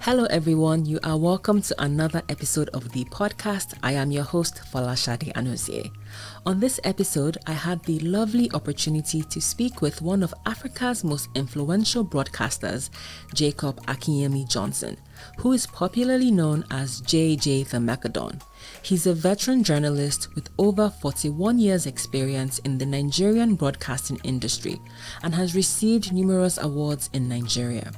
Hello everyone, you are welcome to another episode of the podcast. I am your host, Folashade Anozie. On this episode, I had the lovely opportunity to speak with one of Africa's most influential broadcasters, Jacob Akinyemi-Johnson, who is popularly known as JAJ The Mecca Don. He's a veteran journalist with over 41 years experience in the Nigerian broadcasting industry and has received numerous awards in Nigeria.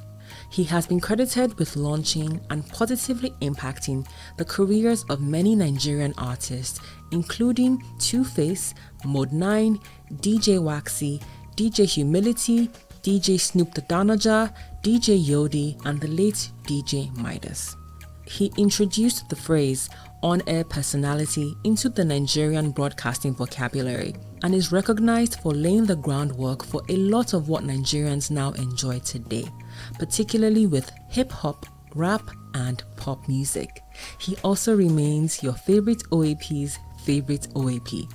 He has been credited with launching and positively impacting the careers of many Nigerian artists, including Two-Face, Modenine, DJ Waxy, DJ Humility, DJ Snoop the Danaja, DJ Yodi, and the late DJ Midas. He introduced the phrase on-air personality into the Nigerian broadcasting vocabulary and is recognized for laying the groundwork for a lot of what Nigerians now enjoy today, particularly with hip-hop, rap, and pop music. He also remains your favorite OAP's favorite OAP.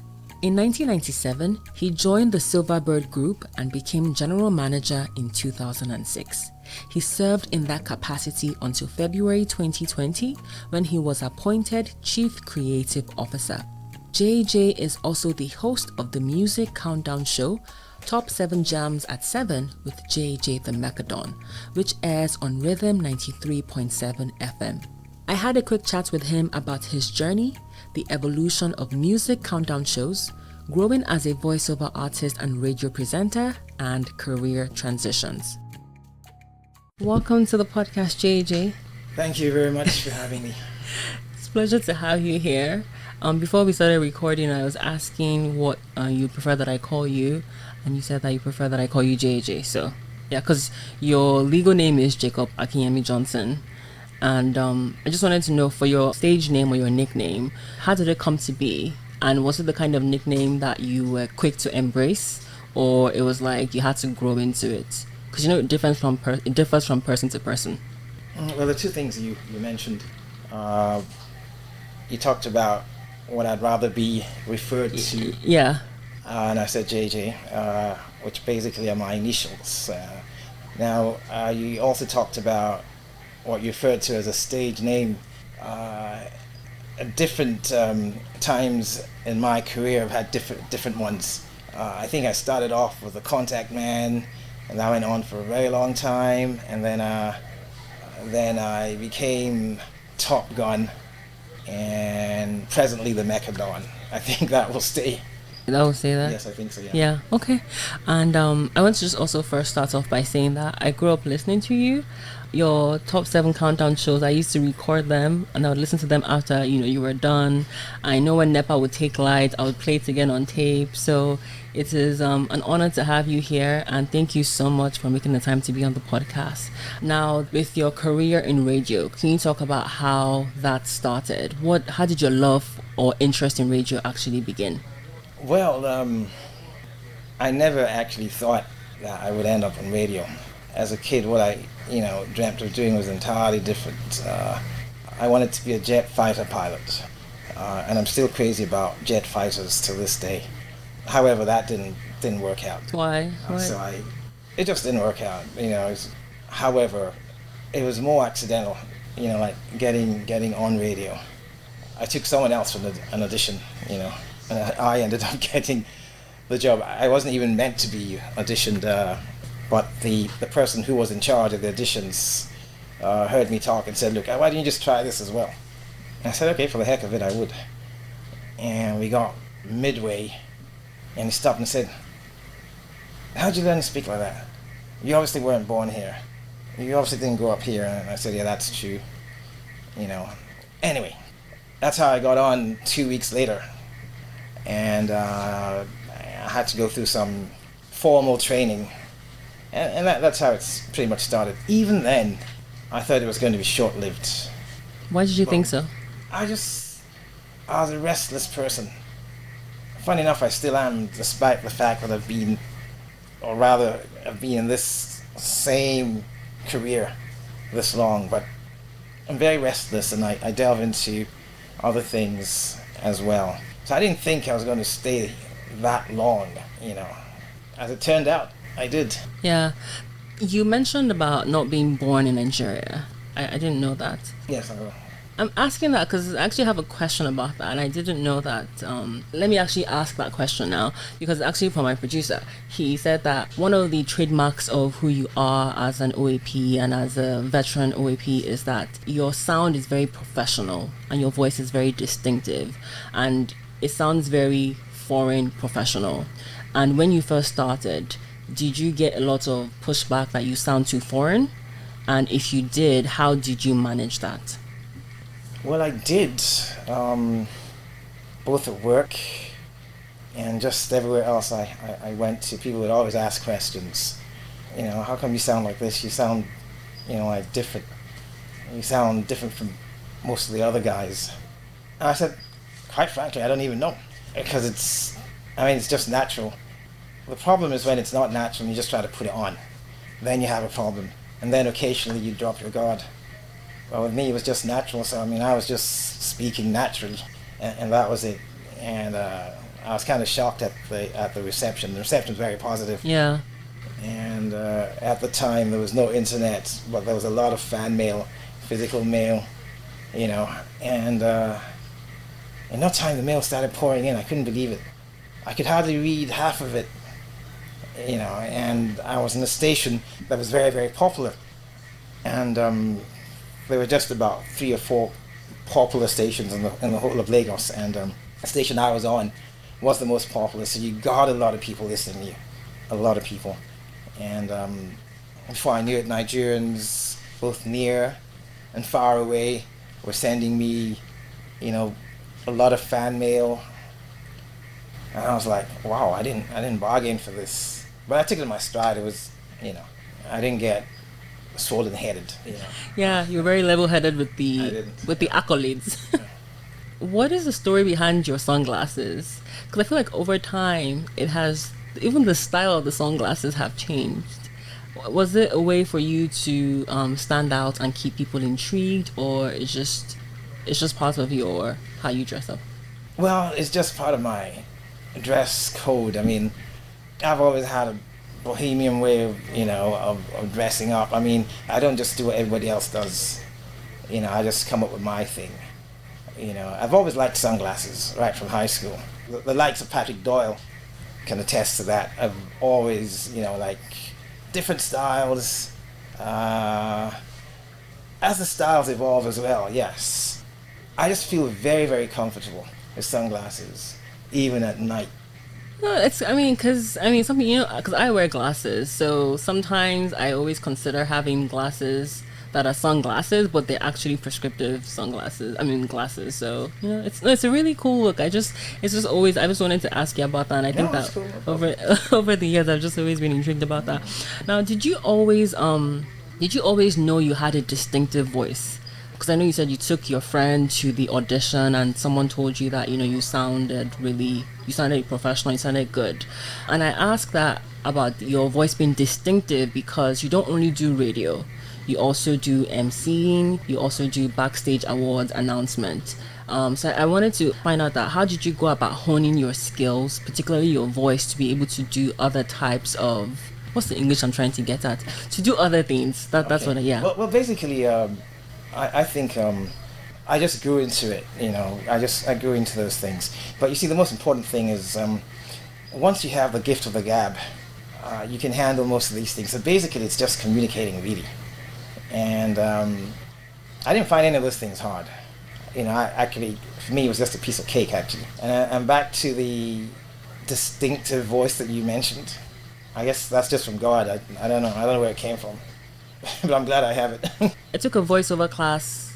In 1997, he joined the Silverbird Group and became general manager in 2006. He served in that capacity until February 2020 when he was appointed Chief Creative Officer. JJ is also the host of the music countdown show Top 7 Jams at 7 with JAJ The Mecca Don, which airs on Rhythm 93.7 FM. I had a quick chat with him about his journey, the evolution of music countdown shows, growing as a voiceover artist and radio presenter, and career transitions. Welcome to the podcast, JJ. Thank you very much for having me. It's a pleasure to have you here. Before we started recording, I was asking what you prefer that I call you, and you said that you prefer that I call you JJ. So, yeah, because your legal name is Jacob Akinyemi-Johnson. And I just wanted to know, for your stage name or your nickname, how did it come to be? And was it the kind of nickname that you were quick to embrace, or it was like you had to grow into it? Because it differs from person to person. Well, the two things you mentioned, you talked about what I'd rather be referred to. Yeah. And I said JJ, which basically are my initials. Now, you also talked about what you referred to as a stage name. At different times in my career, I've had different ones. I think I started off with a Contact Man, and that went on for a very long time. And then I became Top Gun, and presently the Mecca Don. I think that will stay. That will say that? Yes, I think so, yeah. Yeah, okay. And I want to just also first start off by saying that I grew up listening to you. Your Top 7 countdown shows, I used to record them and I would listen to them after, you were done. I know when NEPA would take light, I would play it again on tape. So it is an honor to have you here, and thank you so much for making the time to be on the podcast. Now, with your career in radio, can you talk about how that started? How did your love or interest in radio actually begin? Well, I never actually thought that I would end up on radio. As a kid, what I, dreamt of doing was entirely different. I wanted to be a jet fighter pilot, and I'm still crazy about jet fighters to this day. However, that didn't work out. Why? It just didn't work out. However, it was more accidental. Like getting on radio. I took someone else for an audition. And I ended up getting the job. I wasn't even meant to be auditioned. But the person who was in charge of the auditions heard me talk and said, "Look, why don't you just try this as well?" And I said, "Okay, for the heck of it, I would." And we got midway, and he stopped and said, "How'd you learn to speak like that? You obviously weren't born here. You obviously didn't grow up here." And I said, "Yeah, that's true." Anyway, that's how I got on 2 weeks later. And I had to go through some formal training. And that's how it's pretty much started. Even then, I thought it was going to be short-lived. Why did you think so? I was a restless person. Funny enough, I still am, despite the fact that I've been in this same career this long. But I'm very restless, and I delve into other things as well. So I didn't think I was going to stay that long, As it turned out, I did. Yeah. You mentioned about not being born in Nigeria. I didn't know that. Yes, I will. I'm asking that because I actually have a question about that, and I didn't know that. Let me actually ask that question now, because actually from my producer, he said that one of the trademarks of who you are as an OAP and as a veteran OAP is that your sound is very professional and your voice is very distinctive, and it sounds very foreign professional. And when you first started, did you get a lot of pushback that you sound too foreign? And if you did, how did you manage that? Well, I did, both at work and just everywhere else I went to. People would always ask questions. You know, how come you sound like this? You sound, like different. You sound different from most of the other guys. And I said, quite frankly, I don't even know. Because it's just natural. The problem is when it's not natural and you just try to put it on. Then you have a problem. And then occasionally you drop your guard. Well, with me, it was just natural, so I was just speaking naturally, and that was it. And I was kind of shocked at the reception. The reception was very positive. Yeah. And at the time, there was no internet, but there was a lot of fan mail, physical mail, and in no time, the mail started pouring in. I couldn't believe it. I could hardly read half of it, and I was in a station that was very, very popular. And there were just about 3 or 4 popular stations in the whole of Lagos, and the station I was on was the most popular, so you got a lot of people listening to you, a lot of people. And before I knew it, Nigerians, both near and far away, were sending me, a lot of fan mail. And I was like, wow, I didn't bargain for this. But I took it in my stride. It was, I didn't get swollen-headed. Yeah, you're very level-headed with the accolades. Yeah. What is the story behind your sunglasses? Because I feel like over time, even the style of the sunglasses have changed. Was it a way for you to stand out and keep people intrigued, or it's just part of how you dress up? Well, it's just part of my dress code. I've always had a bohemian way of dressing up. I don't just do what everybody else does. I just come up with my thing. I've always liked sunglasses right from high school. The likes of Patrick Doyle can attest to that. I've always, different styles. As the styles evolve as well, yes. I just feel very, very comfortable with sunglasses, even at night. No, because I wear glasses, so sometimes I always consider having glasses that are sunglasses, but they're actually prescriptive glasses. So it's a really cool look. I just wanted to ask you about that, and I think that cool. over the years I've just always been intrigued about that. Now, did you always know you had a distinctive voice? Because I know you said you took your friend to the audition and someone told you that you sounded professional, you sounded good. And I ask that about your voice being distinctive because you don't only do radio, you also do MCing, you also do backstage awards announcement. So I wanted to find out that how did you go about honing your skills, particularly your voice, to be able to do other types of, what's the English I'm trying to get at, to do other things. That's what Well, basically, I think I just grew into it. I grew into those things. But you see, the most important thing is once you have the gift of the gab, you can handle most of these things. So basically, it's just communicating, really. And I didn't find any of those things hard. Actually, for me, it was just a piece of cake, actually. And I'm back to the distinctive voice that you mentioned. I guess that's just from God. I don't know where it came from. But I'm glad I have it. I took a voiceover class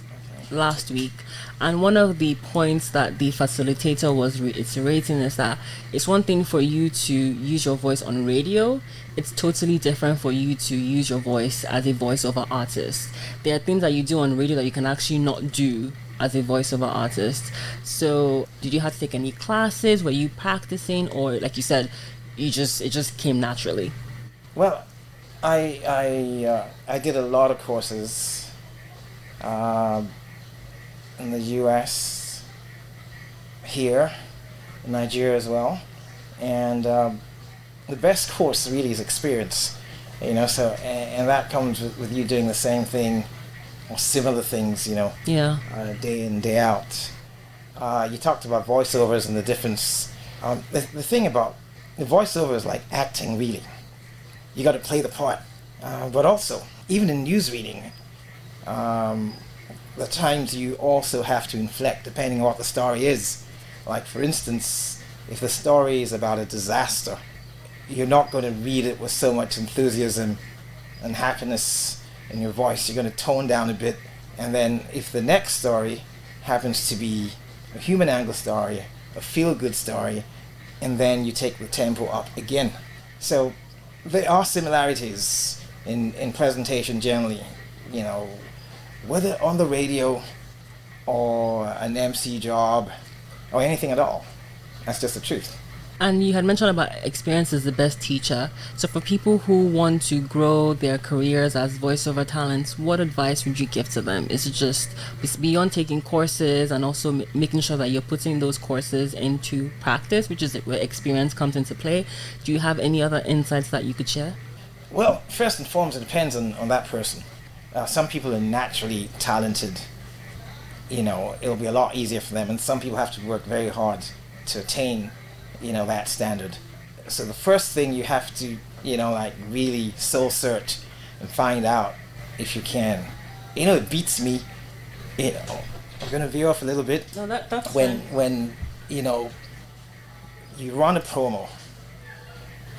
last week, and one of the points that the facilitator was reiterating is that it's one thing for you to use your voice on radio, it's totally different for you to use your voice as a voiceover artist. There are things that you do on radio that you can actually not do as a voiceover artist. So did you have to take any classes? Were you practicing, or like you said, it just came naturally? Well, I did a lot of courses in the US, here, in Nigeria as well, and the best course really is experience, so and that comes with you doing the same thing or similar things, Yeah. day in, day out. You talked about voiceovers and the difference. The thing about the voiceover is like acting, really. You got to play the part. But also, even in news reading, the times you also have to inflect depending on what the story is. Like, for instance, if the story is about a disaster, you're not going to read it with so much enthusiasm and happiness in your voice. You're going to tone down a bit. And then if the next story happens to be a human angle story, a feel-good story, and then you take the tempo up again. So there are similarities in presentation generally, whether on the radio or an MC job or anything at all. That's just the truth. And you had mentioned about experience is the best teacher. So for people who want to grow their careers as voiceover talents, what advice would you give to them? Is it just beyond taking courses and also making sure that you're putting those courses into practice, which is where experience comes into play? Do you have any other insights that you could share? Well, first and foremost, it depends on that person. Some people are naturally talented. It'll be a lot easier for them. And some people have to work very hard to attain that standard. So the first thing you have to, really soul search and find out if you can. It beats me, I'm going to veer off a little bit. No, that's when you run a promo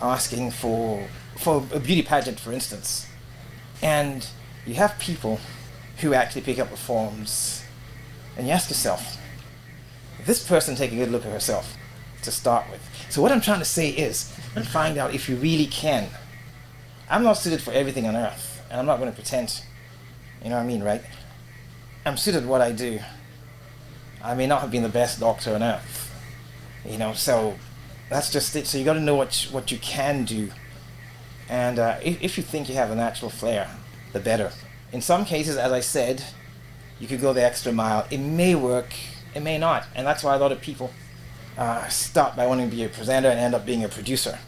asking for a beauty pageant, for instance, and you have people who actually pick up the forms, and you ask yourself, this person take a good look at herself to start with. So what I'm trying to say is, and find out if you really can. I'm not suited for everything on earth, and I'm not going to pretend. You know what I mean, right? I'm suited to what I do. I may not have been the best doctor on earth, so that's just it. So you got to know what you can do, and if you think you have a natural flair, the better. In some cases, as I said, you could go the extra mile. It may work, it may not, and that's why a lot of people start by wanting to be a presenter and end up being a producer.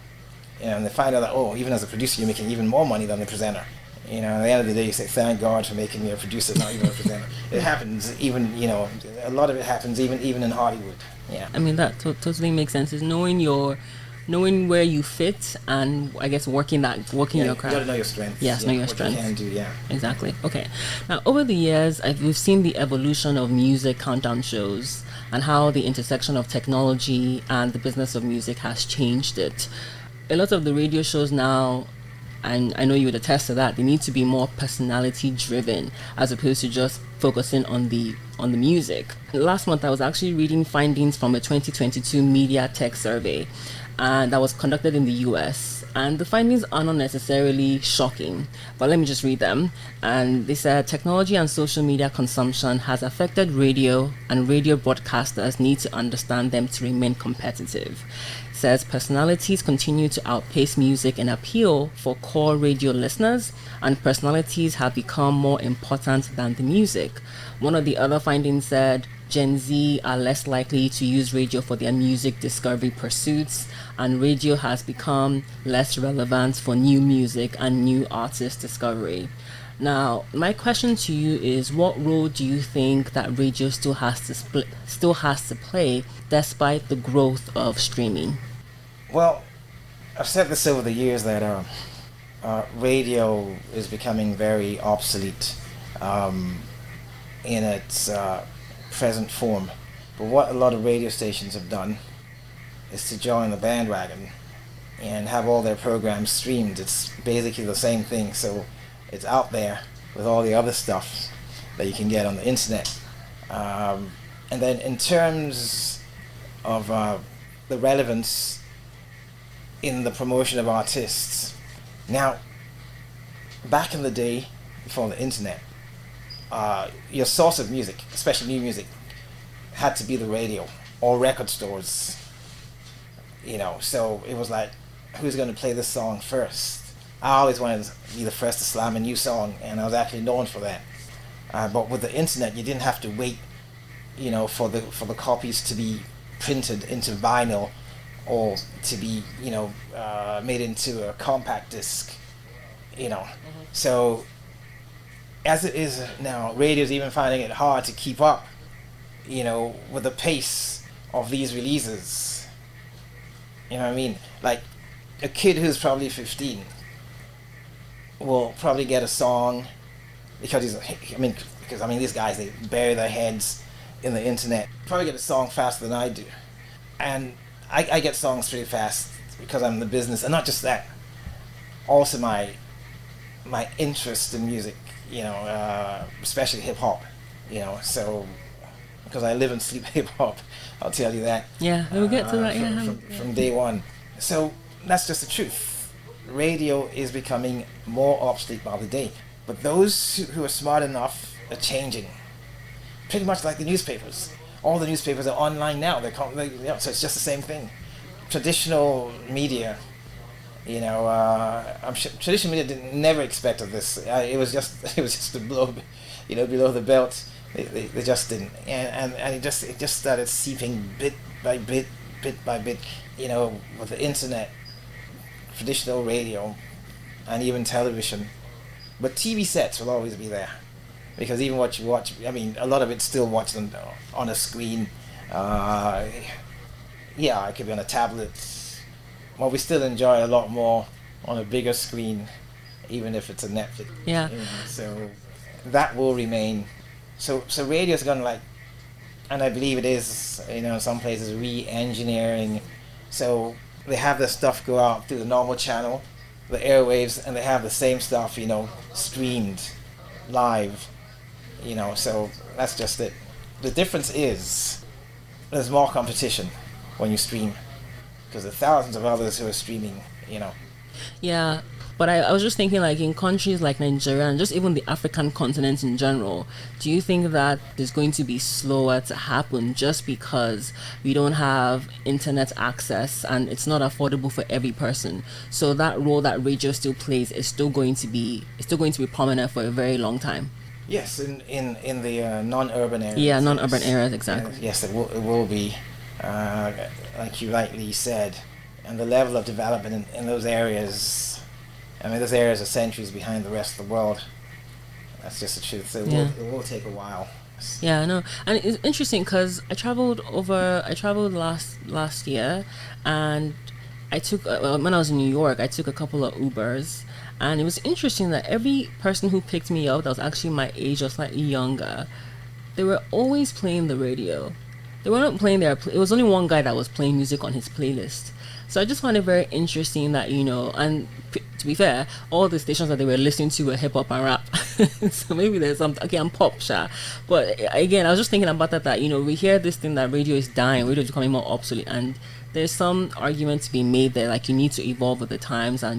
And they find out that, even as a producer, you're making even more money than the presenter. At the end of the day, you say, thank God for making me a producer, not even a presenter. It happens even, a lot of it happens even in Hollywood. Yeah. I mean, that totally makes sense. Is knowing where you fit and I guess working your craft. You got to know your strengths. Yes, know your what strengths. You can do, yeah. Exactly. Okay. Now, over the years, we've seen the evolution of music countdown shows and how the intersection of technology and the business of music has changed it. A lot of the radio shows now, and I know you would attest to that, they need to be more personality driven as opposed to just focusing on the music. Last month, I was actually reading findings from a 2022 media tech survey that was conducted in the US. And the findings are not necessarily shocking, but let me just read them. And they said technology and social media consumption has affected radio, and radio broadcasters need to understand them to remain competitive. It says personalities continue to outpace music in appeal for core radio listeners, and personalities have become more important than the music. One of the other findings said Gen Z are less likely to use radio for their music discovery pursuits, and radio has become less relevant for new music and new artist discovery. Now, my question to you is, what role do you think that radio still has to play despite the growth of streaming? Well, I've said this over the years that radio is becoming very obsolete in its present form. But what a lot of radio stations have done is to join the bandwagon and have all their programs streamed. It's basically the same thing, so it's out there with all the other stuff that you can get on the internet. And then in terms of the relevance in the promotion of artists, now back in the day before the internet, your source of music, especially new music, had to be the radio or record stores. So it was like, who's going to play this song first? I always wanted to be the first to slam a new song, and I was actually known for that. But with the internet, you didn't have to wait, for the copies to be printed into vinyl or to be, made into a compact disc. So as it is now, radio's even finding it hard to keep up, with the pace of these releases. You know what I mean? Like, a kid who's probably 15 will probably get a song because these guys, they bury their heads in the internet. Probably get a song faster than I do. And I get songs pretty fast because I'm in the business. And not just that, also my interest in music, especially hip hop, so because I live and sleep hip hop, I'll tell you that. Yeah, we'll get to that. From day one. So that's just the truth. Radio is becoming more obsolete by the day. But those who are smart enough are changing. Pretty much like the newspapers. All the newspapers are online now. So it's just the same thing. Traditional media, I'm sure traditional media never expected this. It was just to blow, below the belt. They just didn't, and it just started seeping bit by bit with the internet, traditional radio, and even television. But TV sets will always be there, because even what you watch, a lot of it's still watched on a screen. It could be on a tablet. Well, we still enjoy a lot more on a bigger screen, even if it's a Netflix. Yeah. So that will remain. So radio's gonna and I believe it is, in some places re-engineering. So they have their stuff go out through the normal channel, the airwaves, and they have the same stuff, streamed live. So that's just it. The difference is there's more competition when you stream, because there are thousands of others who are streaming, Yeah, but I was just thinking, like, in countries like Nigeria and just even the African continent in general, do you think that is going to be slower to happen just because we don't have internet access and it's not affordable for every person? So that role that radio still plays is still going to be prominent for a very long time. Yes, in the non-urban areas. Yeah, non-urban areas, exactly. Yes, it will be, like you rightly said, and the level of development in those areas. Those areas are centuries behind the rest of the world. That's just the truth. So it will take a while. Yeah, I know. And it's interesting because I traveled last year, and I took when I was in New York, I took a couple of Ubers, and it was interesting that every person who picked me up that was actually my age or slightly younger, they were always playing the radio. They weren't playing it was only one guy that was playing music on his playlist. So I just found it very interesting that, and to be fair, all the stations that they were listening to were hip hop and rap. So maybe there's some, okay, I'm pop, sha. But again, I was just thinking about that, we hear this thing that radio is dying, radio is becoming more obsolete, and there's some argument to be made there, like you need to evolve with the times, and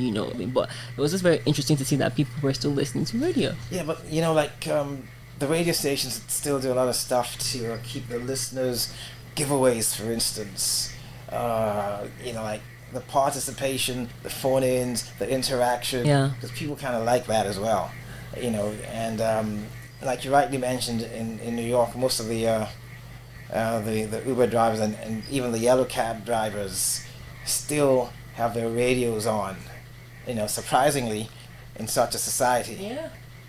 but it was just very interesting to see that people were still listening to radio. Yeah, but the radio stations still do a lot of stuff to keep the listeners, giveaways, for instance. Like the participation, the phone-ins, the interaction. Yeah. Because people kind of like that as well, and like you rightly mentioned, in New York, most of the Uber drivers and even the yellow cab drivers still have their radios on, surprisingly, in such a society. Yeah.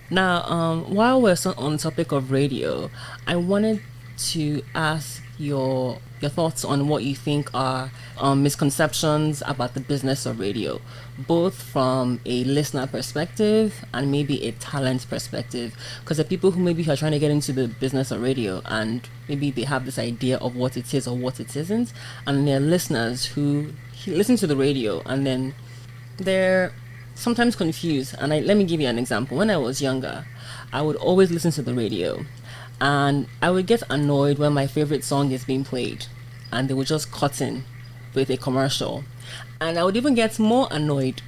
Now, while we're on the topic of radio, I wanted to ask your thoughts on what you think are misconceptions about the business of radio, both from a listener perspective and maybe a talent perspective, because the people who maybe are trying to get into the business of radio and maybe they have this idea of what it is or what it isn't, and there are listeners who listen to the radio and then they're sometimes confused. And let me give you an example. When I was younger, I would always listen to the radio, and I would get annoyed when my favorite song is being played and they would just cut in with a commercial. And I would even get more annoyed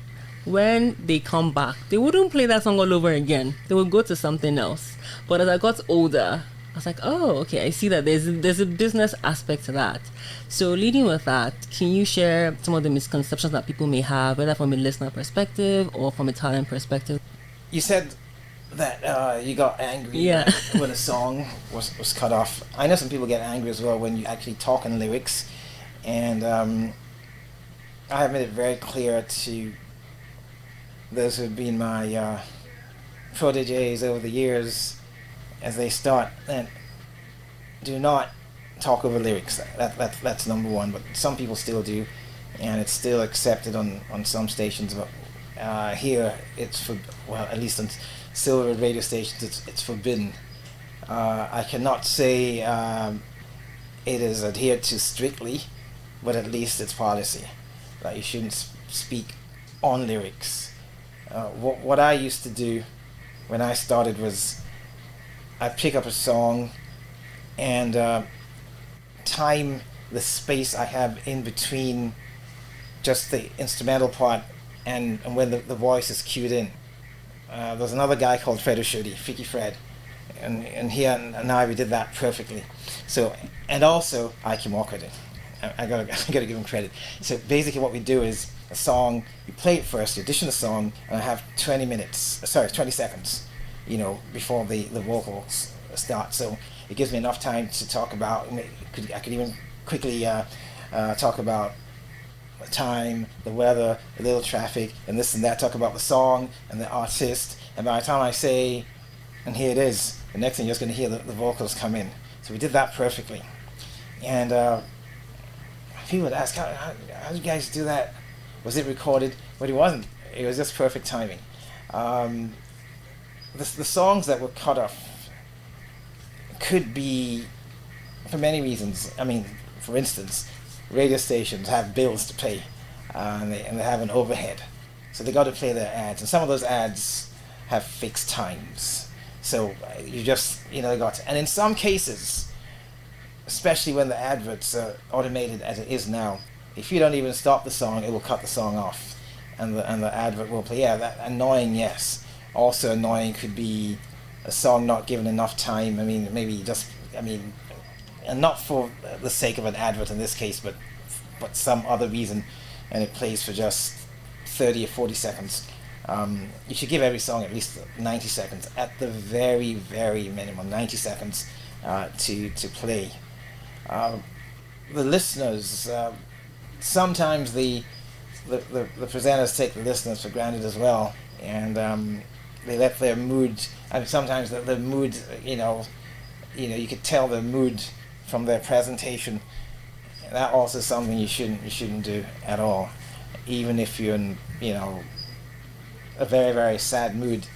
when they come back. They wouldn't play that song all over again. They would go to something else. But as I got older, I was like, oh, okay, I see that there's a business aspect to that. So leading with that, can you share some of the misconceptions that people may have, whether from a listener perspective or from a talent perspective? You said that you got angry when a song was cut off. I know some people get angry as well when you actually talk in lyrics, and I have made it very clear to those who have been my proteges over the years, as they start, and do not talk over lyrics. That's number one, but some people still do, and it's still accepted on some stations, but here it's at least on Silverbird radio stations it's forbidden. I cannot say it is adhered to strictly, but at least it's policy that you shouldn't speak on lyrics. What I used to do when I started was I'd pick up a song and time the space I have in between just the instrumental part and when the voice is cued in. There's another guy called Fred Oshodi, Ficky Fred, and he and I, we did that perfectly. So, and also Ike Morcadon. I gotta give him credit. So basically what we do is a song, you play it first, you audition the song, and I have 20 seconds, before the vocals start. So it gives me enough time to talk about, I could even quickly talk about the time, the weather, a little traffic, and this and that, talk about the song and the artist, and by the time I say, and here it is, the next thing you're just going to hear the vocals come in. So we did that perfectly. And people would ask, how did you guys do that? Was it recorded? But it wasn't. It was just perfect timing. The songs that were cut off could be for many reasons. I mean, for instance, radio stations have bills to pay, and they have an overhead, so they got to play their ads, and some of those ads have fixed times. So you just, they got to, and in some cases, especially when the adverts are automated as it is now, if you don't even stop the song, it will cut the song off, and the advert will play. Yeah, that annoying, yes. Also annoying could be a song not given enough time. I mean, and not for the sake of an advert in this case, but some other reason, and it plays for just 30 or 40 seconds. You should give every song at least 90 seconds, at the very, very minimum, 90 seconds to play. The listeners, sometimes the presenters take the listeners for granted as well, and they let their mood, and sometimes the mood, you could tell their mood from their presentation. That also is something you shouldn't do at all. Even if you're in, a very, very sad mood,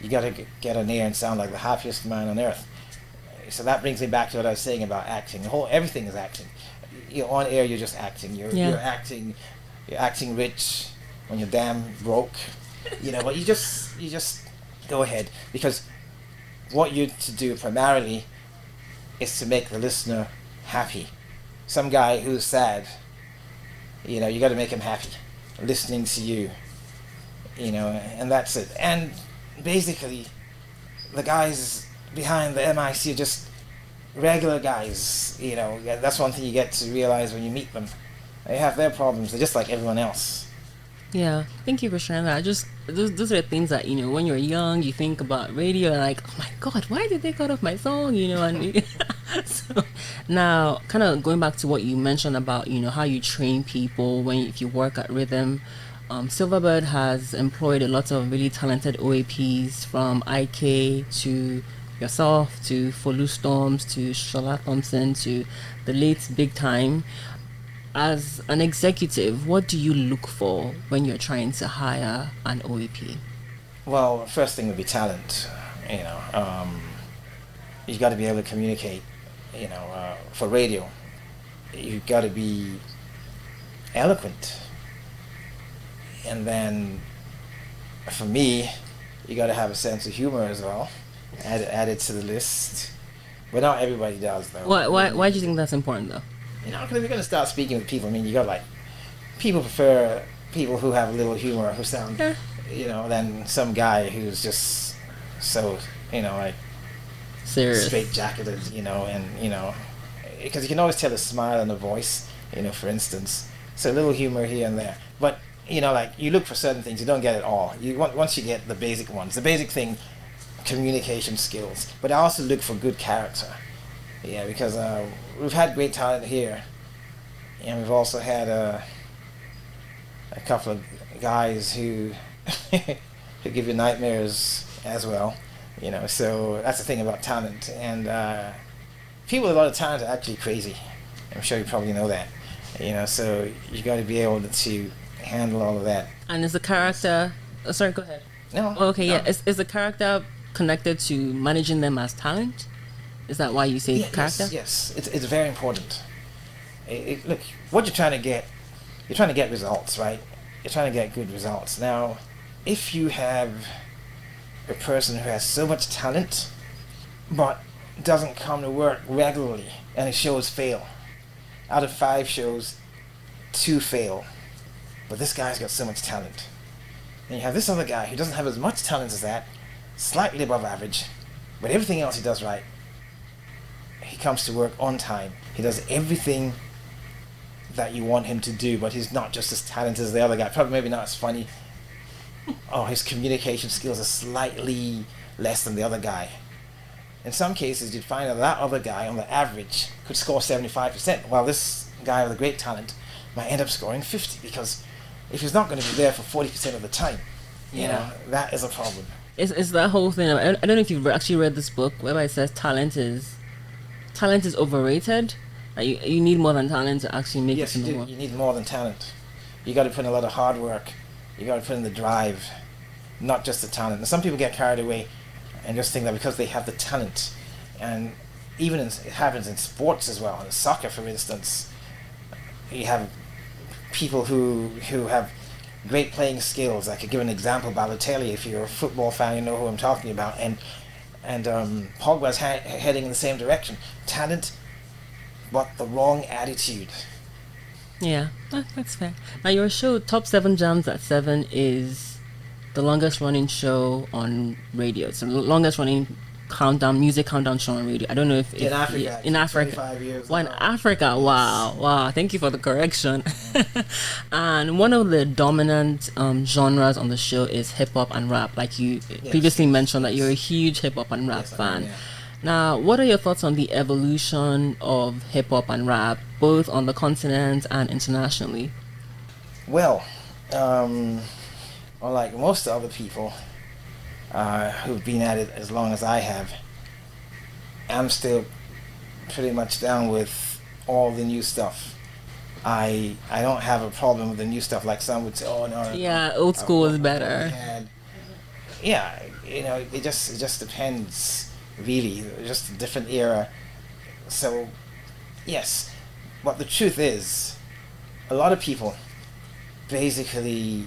you gotta get on air and sound like the happiest man on earth. So that brings me back to what I was saying about acting. Everything is acting. You're on air, you're just acting. You're acting. You're acting rich when you're damn broke. But you just go ahead, because what you're to do primarily is to make the listener happy. Some guy who's sad, you got to make him happy, listening to you, and that's it. And basically, the guys behind the MIC are just regular guys. That's one thing you get to realize when you meet them. They have their problems. They're just like everyone else. Yeah, thank you for sharing that. Just those are the things that when you're young, you think about radio and like, oh my God, why did they cut off my song? And so now, kind of going back to what you mentioned about how you train people if you work at Rhythm. Silverbird has employed a lot of really talented OAPs, from IK to yourself to Folu Storms to Shola Thompson to the late Big Time. As an executive, what do you look for when you're trying to hire an OAP? Well, first thing would be talent. You've got to be able to communicate. For radio, you've got to be eloquent. And then, for me, you got to have a sense of humor as well. Add it to the list. But not everybody does, though. Why do you think that's important, though? Because if you're going to start speaking with people, you got people prefer people who have a little humor, who sound, than some guy who's just so, serious, straight-jacketed, and, because you can always tell a smile and a voice, for instance. So a little humor here and there. But, you look for certain things, you don't get it all. Once you get the basic ones, the basic thing, communication skills. But I also look for good character. Yeah, because we've had great talent here, and we've also had a couple of guys who who give you nightmares as well. So that's the thing about talent. And people with a lot of talent are actually crazy. I'm sure you probably know that. So you got to be able to handle all of that. And is the character... Oh, sorry, go ahead. No. Oh, okay, no. yeah. Is the character connected to managing them as talent? Is that why you say character? Yes. It's very important. Look, what you're trying to get results, right? You're trying to get good results. Now, if you have a person who has so much talent, but doesn't come to work regularly, and his shows fail, out of 5 shows, 2 fail, but this guy's got so much talent. And you have this other guy who doesn't have as much talent as that, slightly above average, but everything else he does right. He comes to work on time. He does everything that you want him to do, but he's not just as talented as the other guy. Probably maybe not as funny. Oh, his communication skills are slightly less than the other guy. In some cases, you'd find that other guy, on the average, could score 75%, while this guy with a great talent might end up scoring 50, because if he's not going to be there for 40% of the time, that is a problem. It's that whole thing. I don't know if you've actually read this book whereby it says talent is overrated. Like you need more than talent to actually make it in the world. You need more than talent. You got to put in a lot of hard work. You got to put in the drive, not just the talent. And some people get carried away and just think that because they have the talent, and even it happens in sports as well. In soccer, for instance, you have people who have great playing skills. I could give an example, Balotelli. If you're a football fan, you know who I'm talking about. And Pogba's heading in the same direction. Talent, but the wrong attitude. Yeah, that's fair. Now, your show, Top 7 Jams at 7, is the longest running show on radio. It's the longest running music countdown show on radio. I don't know if in Africa. In Africa. 25 years. Well, in Africa, wow. Thank you for the correction. And one of the dominant genres on the show is hip hop and rap. Like you previously mentioned that you're a huge hip hop and rap fan. Now, what are your thoughts on the evolution of hip hop and rap, both on the continent and internationally? Well, unlike most other people who've been at it as long as I have, I'm still pretty much down with all the new stuff. I don't have a problem with the new stuff like some would say, oh no. Yeah, old school is better. Yeah, it just depends. Really, just a different era. So, yes, but the truth is, a lot of people basically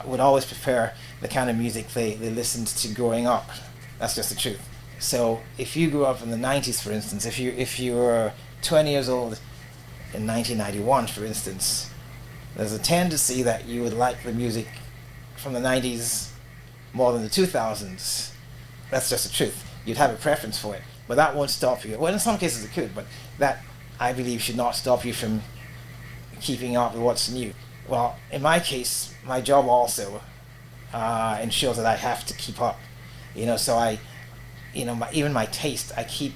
would always prefer the kind of music they listened to growing up. That's just the truth. So, if you grew up in the 90s, for instance, if you were 20 years old in 1991, for instance, there's a tendency that you would like the music from the 90s more than the 2000s. That's just the truth. You'd have a preference for it, but that won't stop you. Well, in some cases it could, but that, I believe, should not stop you from keeping up with what's new. Well, in my case, my job also ensures that I have to keep up. So even my taste, I keep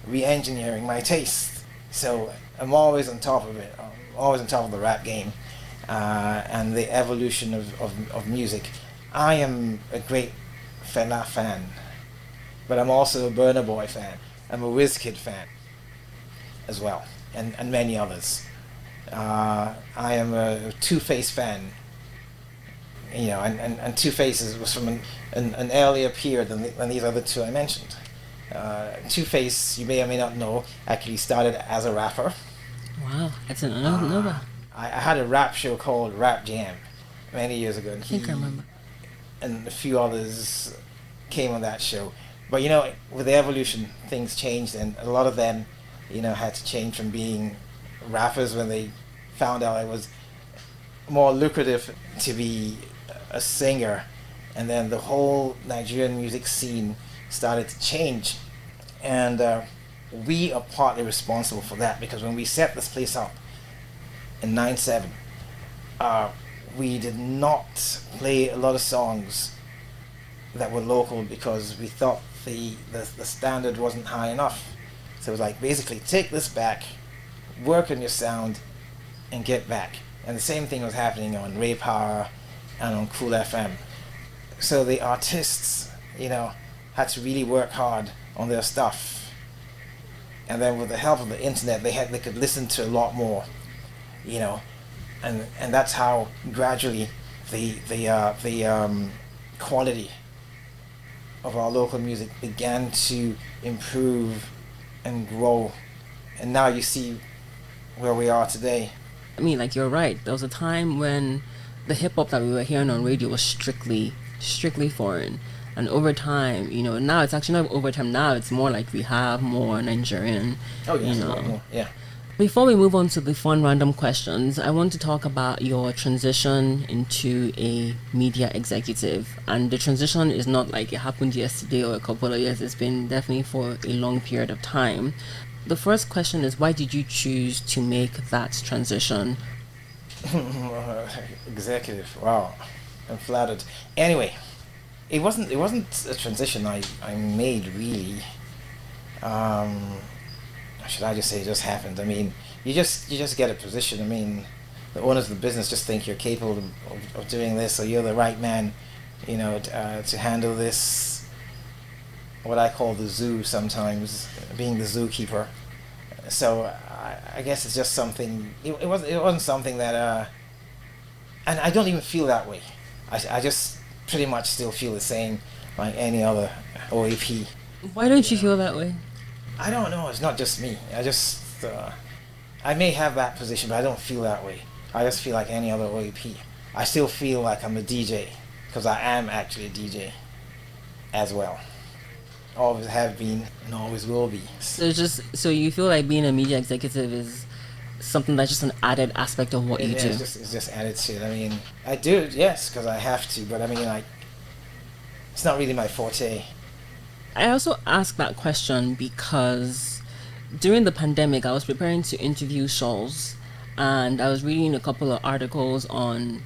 re-engineering my taste. So I'm always on top of it. I'm always on top of the rap game and the evolution of music. I am a great Fela fan, but I'm also a Burna Boy fan. I'm a Wizkid fan as well, and many others. I am a Two-Face fan, and Two-Face was from an earlier period than these other two I mentioned. Two-Face, you may or may not know, actually started as a rapper. Wow, I didn't know that. I had a rap show called Rap Jam many years ago, and I think I remember. And a few others came on that show. But with the evolution, things changed, and a lot of them, had to change from being rappers when they found out it was more lucrative to be a singer. And then the whole Nigerian music scene started to change. And we are partly responsible for that, because when we set this place up in 97, we did not play a lot of songs that were local because we thought the standard wasn't high enough. So it was like, basically, take this back, work on your sound, and get back. And the same thing was happening on Ray Power and on Cool FM. So the artists, had to really work hard on their stuff. And then with the help of the internet, they could listen to a lot more, and that's how gradually the quality of our local music began to improve and grow. And now you see where we are today. I mean, like, you're right. There was a time when the hip hop that we were hearing on radio was strictly foreign. And over time, now it's actually not over time. Now it's more like we have more Nigerian. Oh, yes, a lot more. Yeah. Before we move on to the fun random questions, I want to talk about your transition into a media executive. And the transition is not like it happened yesterday or a couple of years. It's been definitely for a long period of time. The first question is, why did you choose to make that transition? Executive. Wow. I'm flattered. Anyway, it wasn't a transition I made, really. Should I just say it just happened? I mean, you just get a position. I mean, the owners of the business just think you're capable of doing this, or you're the right man, to handle this. What I call the zoo sometimes, being the zookeeper. So I guess it's just something. It wasn't something that. And I don't even feel that way. I just pretty much still feel the same like any other OAP. Why don't you feel that way? I don't know. It's not just me. I may have that position, but I don't feel that way. I just feel like any other OAP. I still feel like I'm a DJ, because I am actually a DJ as well. Always have been and always will be. So you feel like being a media executive is something that's just an added aspect of what you do? It's just added to it. I mean, I do it, yes, because I have to, but I mean, it's not really my forte. I also ask that question because during the pandemic, I was preparing to interview Shoals, and I was reading a couple of articles on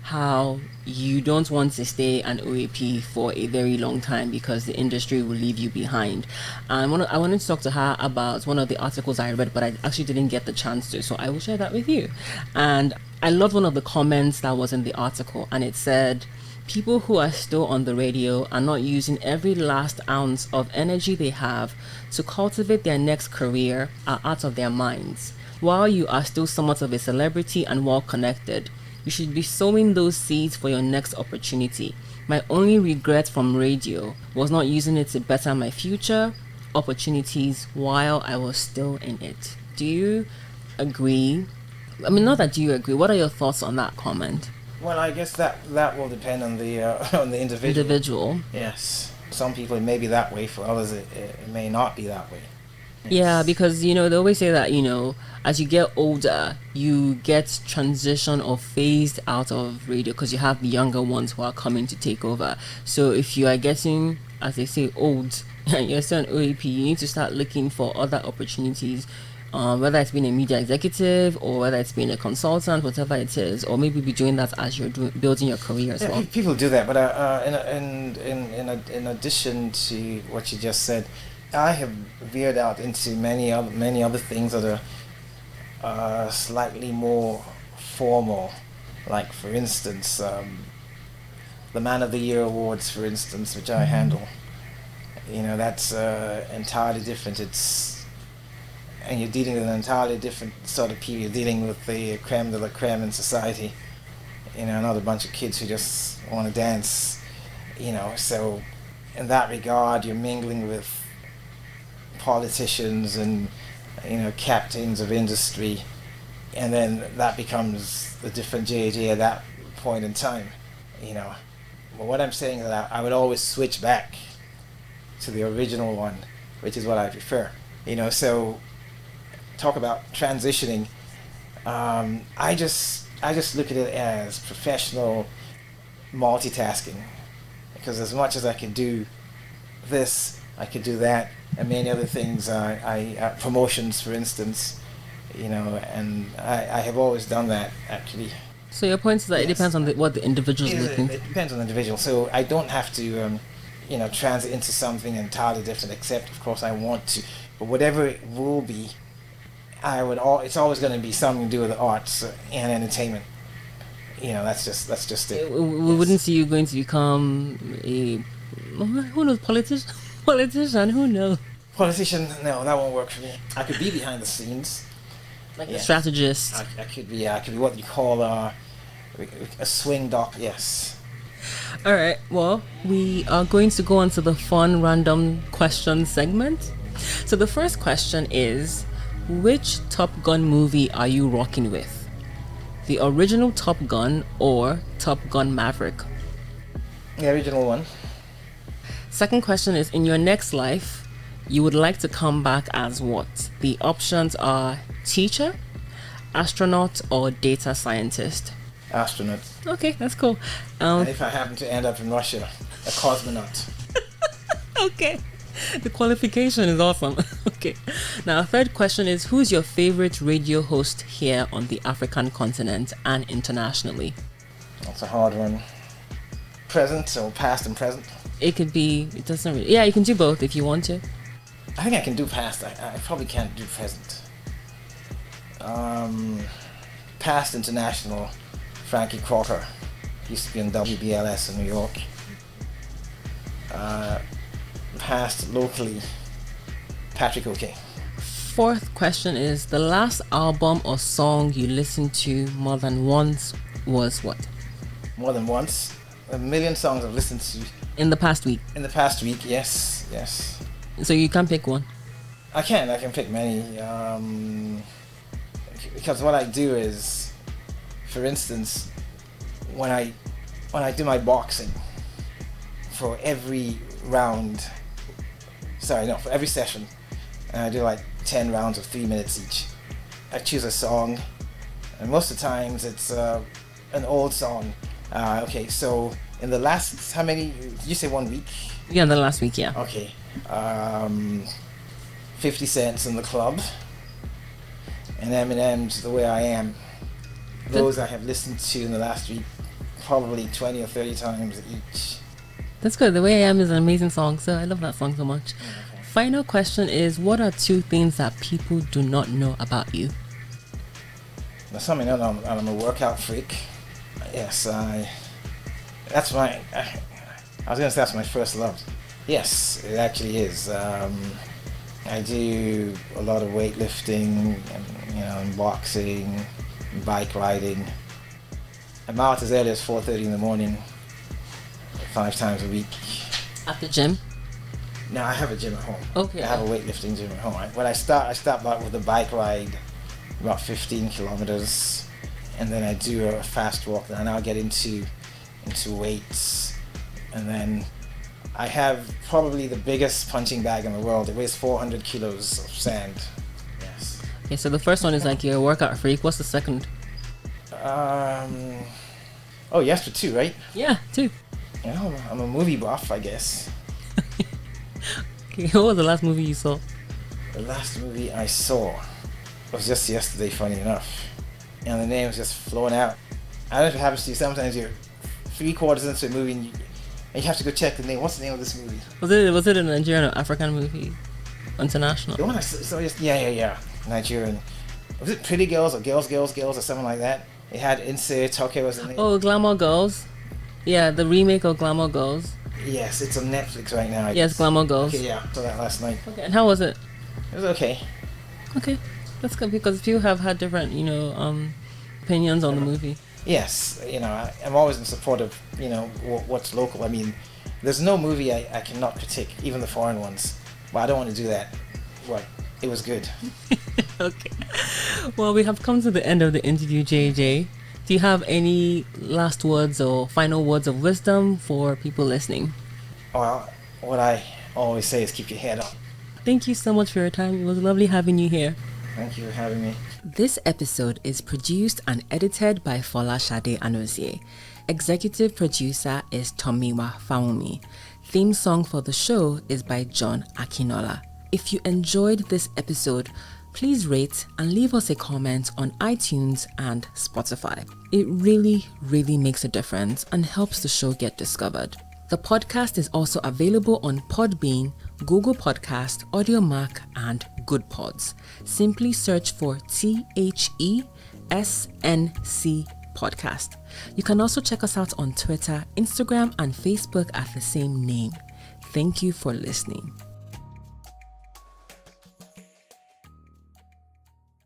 how you don't want to stay an OAP for a very long time because the industry will leave you behind. And I wanted to talk to her about one of the articles I read, but I actually didn't get the chance to, so I will share that with you. And I loved one of the comments that was in the article, and it said, people who are still on the radio are not using every last ounce of energy they have to cultivate their next career are out of their minds. While you are still somewhat of a celebrity and well connected, you should be sowing those seeds for your next opportunity. My only regret from radio was not using it to better my future opportunities while I was still in it. Do you agree? I mean, not that do you agree. What are your thoughts on that comment? Well, I guess that will depend on the on the individual. Yes. Some people it may be that way. For others, it may not be that way. Yes. Yeah, because they always say that as you get older, you get transition or phased out of radio because you have the younger ones who are coming to take over. So if you are getting, as they say, old, and you're still an OAP, you need to start looking for other opportunities. Whether it's being a media executive or whether it's being a consultant, whatever it is, or maybe be doing that as you're building your career as well. People do that, but in addition to what you just said, I have veered out into many other things that are slightly more formal. Like, for instance, the Man of the Year awards, for instance, which I handle. That's entirely different. And you're dealing with an entirely different sort of people. You're dealing with the creme de la creme in society. Not a bunch of kids who just want to dance. So in that regard, you're mingling with politicians and captains of industry, and then that becomes the different JAJ at that point in time. But what I'm saying is that I would always switch back to the original one, which is what I prefer. So talk about transitioning. I just look at it as professional multitasking, because as much as I can do this, I could do that, and many other things. I promotions, for instance, and I have always done that, actually. So your point is that It depends on what the individual is looking. It depends on the individual. So I don't have to, transit into something entirely different, except, of course, I want to. But whatever it will be, it's always going to be something to do with the arts and entertainment. that's just it. We wouldn't see you going to become a, who knows, politician, who knows? Politician, no, that won't work for me. I could be behind the scenes. Like a strategist. I could be what you call a swing doc, yes. All right, well, we are going to go on to the fun random question segment. So the first question is, which Top Gun movie are you rocking with? The original Top Gun or Top Gun Maverick? The original one. Second question is, in your next life, you would like to come back as what? The options are teacher, astronaut, or data scientist. Astronaut. Okay, that's cool. And if I happen to end up in Russia, a cosmonaut. Okay. The qualification is awesome. Okay. Now, third question is, who's your favorite radio host here on the African continent and internationally? That's a hard one. Present or past and present? It could be, it doesn't really, yeah, you can do both if you want to. I think I can do past. I probably can't do present. Past international, Frankie Crocker. Used to be on WBLS in New York. Past locally, Patrick OK. Fourth question is, the last album or song you listened to more than once was what? More than once? A million songs I've listened to. In the past week? In the past week, yes. So you can pick one? I can pick many. Because what I do is, for instance, when I do my boxing, for every round, for every session, and I do like 10 rounds of 3 minutes each, I choose a song, and most of the times it's an old song. Okay, so in the last, how many, did you say 1 week? Yeah, the last week, yeah. Okay. 50 Cent's In the Club, and Eminem's The Way I Am. Those I have listened to in the last week probably 20 or 30 times each. That's good. The Way I Am is an amazing song, so I love that song so much. Okay. Final question is, what are 2 things that people do not know about you? Now, something else, I'm a workout freak. Yes, I was going to say that's my first love. Yes, it actually is. I do a lot of weightlifting, and boxing, bike riding. I'm out as early as 4:30 in the morning, 5 times a week. At the gym? No, I have a gym at home. Okay. I have a weightlifting gym at home. When I start out with a bike ride, about 15 kilometers, and then I do a fast walk, and I'll get into weights, and then I have probably the biggest punching bag in the world. It weighs 400 kilos of sand. Yes. Okay, so the first one is like you're a workout freak. What's the second? You asked for 2, right? Yeah, 2. I'm a movie buff, I guess. Okay, what was the last movie you saw? The last movie I saw was just yesterday, funny enough. And the name was just flowing out. I don't know if it happens to you. Sometimes you're 3/4 into a movie and you have to go check the name. What's the name of this movie? Was it a Nigerian or African movie? International? The one I saw yeah. Nigerian. Was it Pretty Girls or Girls or something like that? It had Inse Toke was the name. Oh, Glamour Girls. Yeah, the remake of Glamour Girls. Yes, it's on Netflix right now. Yes, Glamour Girls. Okay, yeah, saw that last night. Okay, and how was it? It was okay. Okay, that's good because people have had different, opinions on the movie. Yes, I'm always in support of, what's local. I mean, there's no movie I cannot critique, even the foreign ones. But I don't want to do that. It was good. Okay. Well, we have come to the end of the interview, JJ. Do you have any last words or final words of wisdom for people listening? Well, what I always say is keep your head up. Thank you so much for your time. It was lovely having you here. Thank you for having me. This episode is produced and edited by Folashade Anozie. Executive producer is Tomiwa Fawumi. Theme song for the show is by John Akinola. If you enjoyed this episode, please rate and leave us a comment on iTunes and Spotify. It really, really makes a difference and helps the show get discovered. The podcast is also available on Podbean, Google Podcast, AudioMac, and Good Pods. Simply search for TheSNCPodcast. Podcast. You can also check us out on Twitter, Instagram, and Facebook at the same name. Thank you for listening.